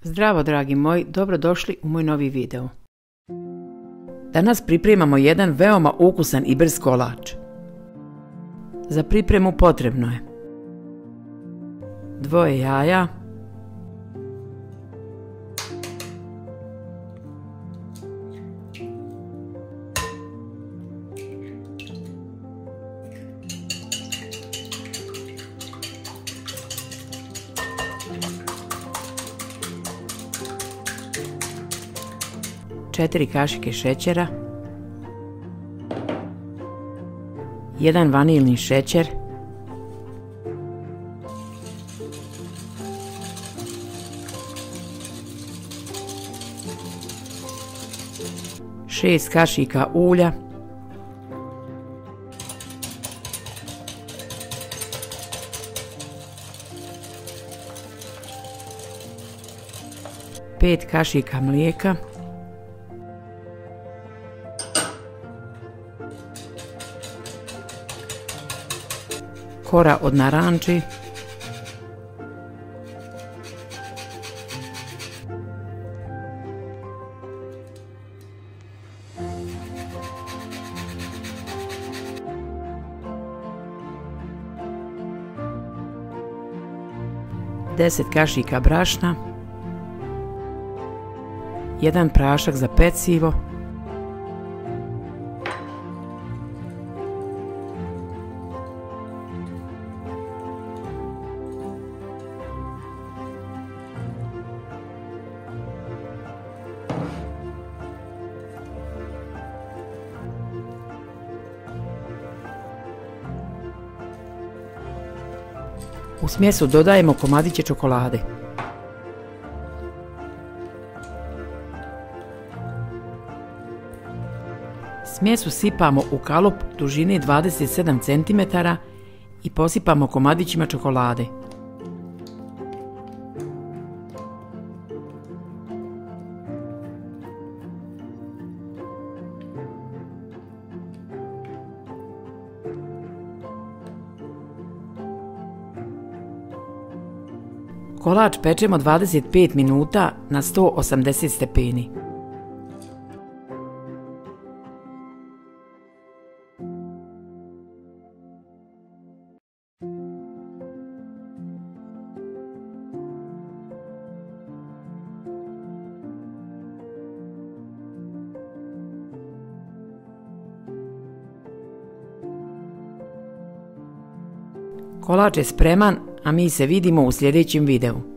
Zdravo dragi moji, dobrodošli u moj novi video. Danas pripremamo jedan veoma ukusan i brz kolač. Za pripremu potrebno je 2 jaja, četiri kašike šećera, 1 vanilni šećer, 6 kašika ulja, 5 kašika mlijeka, 1 kora od naranči, 10 kašika brašna, 1 prašak za pecivo, 'U smjesu dodajemo komadiće čokolade. Smjes usipamo u kalup dužine 27 cm i posipamo komadićima čokolade. Kolač pečemo 25 minuta na 180 stepeni. Kolač je spreman, a mi se vidimo u sljedećem videu.